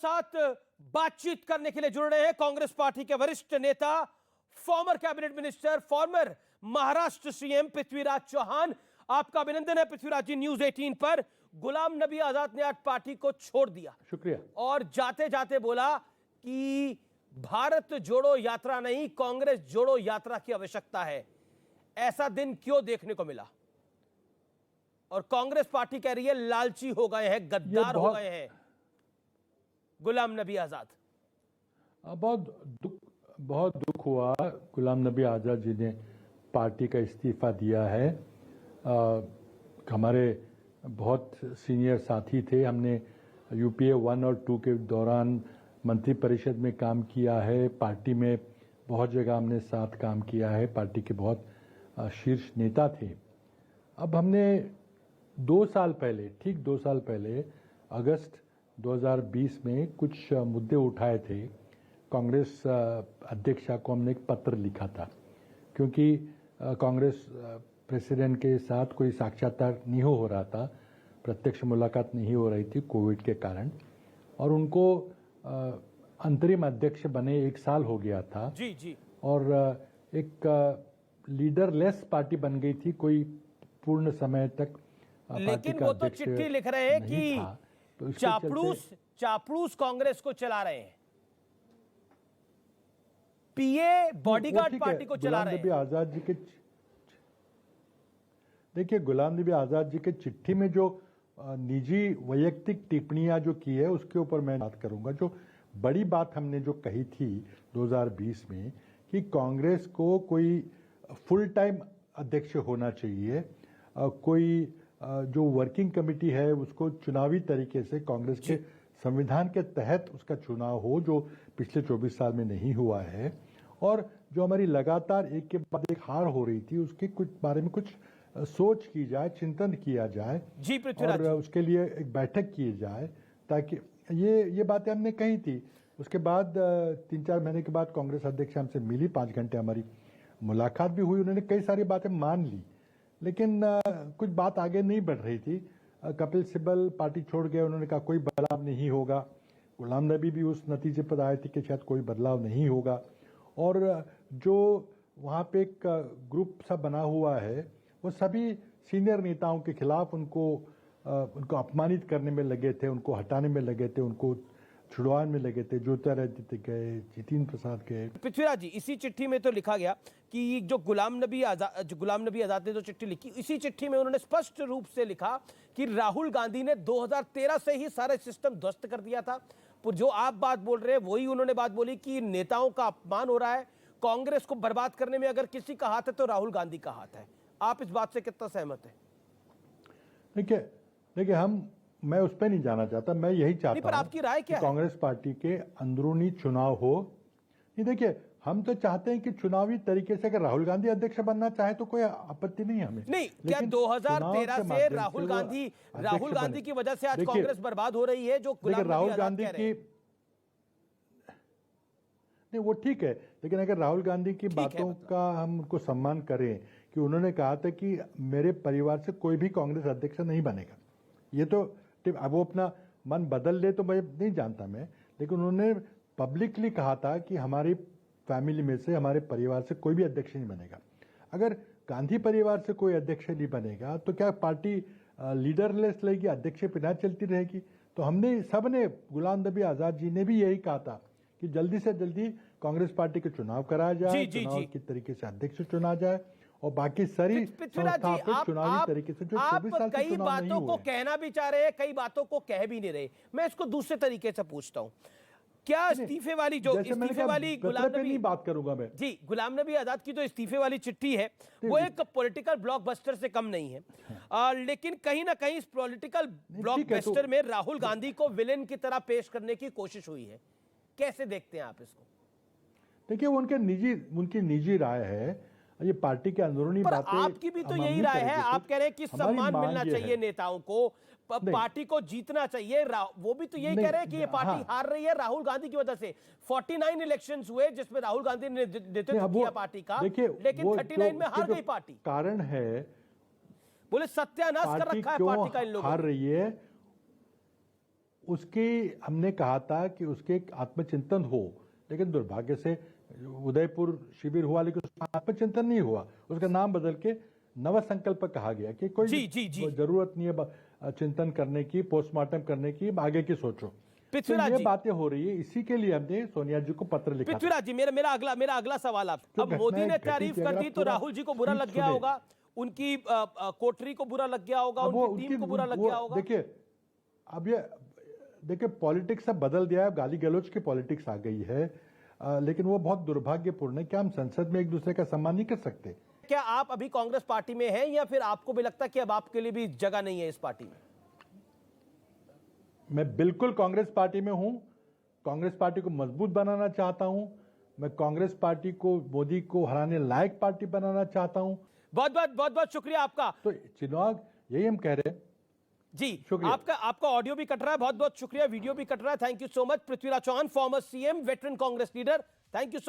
साथ बातचीत करने के लिए जुड़ रहे हैं कांग्रेस पार्टी के वरिष्ठ नेता, former cabinet minister, former Maharashtra CM Prithviraj Chauhan. आपका अभिनंदन है पृथ्वीराज जी। न्यूज 18 पर गुलाम नबी आजाद ने आज पार्टी को छोड़ दिया, शुक्रिया। और जाते जाते बोला कि भारत जोड़ो यात्रा नहीं, कांग्रेस जोड़ो यात्रा की आवश्यकता है। ऐसा दिन क्यों देखने को मिला? और कांग्रेस पार्टी कह रही है लालची हो गए हैं, गद्दार हो गए हैं गुलाम नबी आजाद। बहुत दुख हुआ। गुलाम नबी आजाद जी ने पार्टी का इस्तीफा दिया है। हमारे बहुत सीनियर साथी थे। हमने यूपीए 1 और 2 के दौरान मंत्री परिषद में काम किया है। पार्टी में बहुत जगह हमने साथ काम किया है। पार्टी के बहुत शीर्ष नेता थे। अब हमने 2 साल पहले, ठीक 2 साल पहले अगस्त 2020 में कुछ मुद्दे उठाए थे। कांग्रेस अध्यक्षा को हमने एक पत्र लिखा था, क्योंकि कांग्रेस प्रेसिडेंट के साथ कोई साक्षात्कार नहीं हो रहा था, प्रत्यक्ष मुलाकात नहीं हो रही थी कोविड के कारण, और उनको अंतरिम अध्यक्ष बने 1 साल हो गया था। जी जी। और एक लीडरलेस पार्टी बन गई थी, कोई पूर्ण समय तक लेकिन वो तो चिट्ठी लिख रहे हैं कि तो चापड़ूस कांग्रेस को चला रहे हैं, पीए बॉडीगार्ड पार्टी को चला रहे हैं। आजाद जी के देखिए, गुलाम नबी आजाद जी के चिट्ठी में जो निजी वैयक्तिक टिप्पणियां जो की है उसके ऊपर मैं बात करूंगा। जो बड़ी बात हमने जो कही थी 2020 में कि कांग्रेस को कोई फुल टाइम अध्यक्ष होना चाहिए, कोई जो वर्किंग कमेटी है उसको चुनावी तरीके से कांग्रेस के संविधान के तहत उसका चुनाव हो, जो पिछले 24 साल में नहीं हुआ है, और जो हमारी लगातार एक के बाद एक हार हो रही थी उसके कुछ बारे में कुछ सोच की जाए, चिंतन किया जाए जी पृथ्वीराज, और उसके लिए एक बैठक की जाए, ताकि ये बातें हमने कही थी। उसके बाद 3-4 महीने के बाद कांग्रेस अध्यक्ष हमसे मिली, 5 घंटे हमारी मुलाकात भी हुई। उन्होंने कई सारी बातें मान ली, लेकिन कुछ बात आगे नहीं बढ़ रही थी। कपिल सिब्बल पार्टी छोड़ गए, उन्होंने कहा कोई बदलाव नहीं होगा। गुलाम नबी भी उस नतीजे पर आए थे कि शायद कोई बदलाव नहीं होगा, और जो वहाँ पे एक ग्रुप सा बना हुआ है वो सभी सीनियर नेताओं के खिलाफ उनको अपमानित करने में लगे थे, उनको हटाने में लगे थे, उनको छुड़वाने में लगे थे। ज्योतिरादित्य गए, जितेंद्र प्रसाद गए। पृथ्वीराज जी, इसी चिट्ठी में तो लिखा गया कि जो गुलाम नबी आजाद ने जो चिट्ठी लिखी, इसी चिट्ठी में उन्होंने स्पष्ट रूप से लिखा कि राहुल गांधी ने 2013 से ही सारा सिस्टम ध्वस्त कर दिया था। जो आप बात बोल रहे हैं वही उन्होंने बात बोली कि नेताओं का अपमान हो रहा है, कांग्रेस को बर्बाद करने में अगर किसी का हाथ है तो राहुल गांधी का हाथ है। आप इस बात से कितना सहमत है? देखिए मैं उस पर नहीं जाना चाहता। मैं यही चाहता हूं, आपकी राय क्या है? कांग्रेस पार्टी के अंदरूनी चुनाव हो। नहीं, देखिए, हम तो चाहते हैं कि चुनावी तरीके से अगर राहुल गांधी अध्यक्ष बनना चाहे तो कोई आपत्ति नहीं हमें। नहीं, क्या 2013 से राहुल गांधी की वजह से आज कांग्रेस बर्बाद हो रही है? जो राहुल गांधी की, नहीं वो ठीक है, लेकिन अगर राहुल गांधी की बातों का हम उनको सम्मान करें कि उन्होंने कहा था कि मेरे परिवार से कोई भी कांग्रेस अध्यक्ष नहीं बनेगा, ये तो अब वो अपना मन बदल ले तो मैं नहीं जानता मैं, लेकिन उन्होंने पब्लिकली कहा था कि हमारी फैमिली में से, हमारे परिवार से कोई भी अध्यक्ष नहीं बनेगा। अगर गांधी परिवार से कोई अध्यक्ष नहीं बनेगा तो क्या पार्टी लीडरलेस रहेगी, अध्यक्ष बिना चलती रहेगी? तो हमने सबने, गुलाम नबी आजाद जी ने भी यही कहा था कि जल्दी से जल्दी कांग्रेस पार्टी के चुनाव कराया जाए, चुनाव की तरीके से अध्यक्ष चुना जाए, और बाकी सारी चुनावी तरीके से जो 24 साल कई बातों को कहना भी चाह रहे हैं, कई बातों को कह भी नहीं रहे। मैं इसको दूसरे तरीके से पूछता हूं, क्या इस्तीफे वाली गुलाम नबी, बात करूंगा मैं जी, गुलाम नबी आजाद की जो इस्तीफे वाली चिट्ठी है वो एक पॉलिटिकल ब्लॉकबस्टर से कम नहीं है, लेकिन कहीं ना कहीं इस पॉलिटिकल ब्लॉकबस्टर में राहुल गांधी को विलेन की तरह पेश करने की कोशिश हुई है। कैसे देखते हैं आप इसको? देखिए, उनकी निजी राय है, ये पार्टी के अंदरूनी बातें। आपकी भी तो यही राय है, आप कह रहे हैं कि सम्मान मिलना चाहिए नेताओं को, पार्टी को जीतना चाहिए। वो भी तो यही कह रहे हैं कि ये पार्टी हार रही है राहुल गांधी की वजह से। 49 इलेक्शंस हुए जिसमें राहुल गांधी ने नेतृत्व किया पार्टी का, लेकिन 39 में हार गई पार्टी। कारण है, बोले सत्यानाश कर रखा है पार्टी का इन लोगों ने। हार रही है उसकी हमने कहा था कि उसके एक आत्मचिंतन हो, लेकिन दुर्भाग्य से उदयपुर शिविर हुआ लेकिन उसका आत्मचिंतन नहीं हुआ। उसका नाम बदल के नव संकल्प कहा गया कि कोई जी। जरूरत नहीं है चिंतन करने की, पोस्टमार्टम करने की, आगे की सोचो। तो पृथ्वीराज ये जी, बातें हो रही है, इसी के लिए हमने सोनिया जी को पत्र लिखा था। पृथ्वीराज जी, मेरा अगला सवाल आप, जो अब घटनाएं मोदी ने घटी तारीफ थी, कर अगर दी आप तो पूरा राहुल जी को बुरा स्पीच लग गया सुने। होगा, उनकी कोठरी को बुरा लग गया होगा, अब वो उनकी टीम को बुरा लग गया होगा। देखिए, अब ये देखिए पॉलिटिक्स अब बदल गया है, गाली गलौज की पॉलिटिक्स आ गई है, लेकिन वो बहुत दुर्भाग्यपूर्ण है कि हम संसद में एक दूसरे का सम्मान नहीं कर सकते। क्या आप अभी कांग्रेस पार्टी में हैं या फिर आपको भी लगता है कि अब आपके लिए भी जगह नहीं है इस पार्टी में? मैं बिल्कुल कांग्रेस पार्टी में हूं, कांग्रेस पार्टी को मजबूत बनाना चाहता हूं, मैं कांग्रेस पार्टी को मोदी को हराने लायक पार्टी बनाना चाहता हूं। बहुत बहुत शुक्रिया आपका। तो चुनाव यही हम कह रहे हैं जी, शुक्रिया। आपका ऑडियो भी कट रहा है, बहुत बहुत शुक्रिया, वीडियो भी कट रहा है। Thank you so much Prithviraj Chauhan, former CM, veteran Congress leader, thank you so much.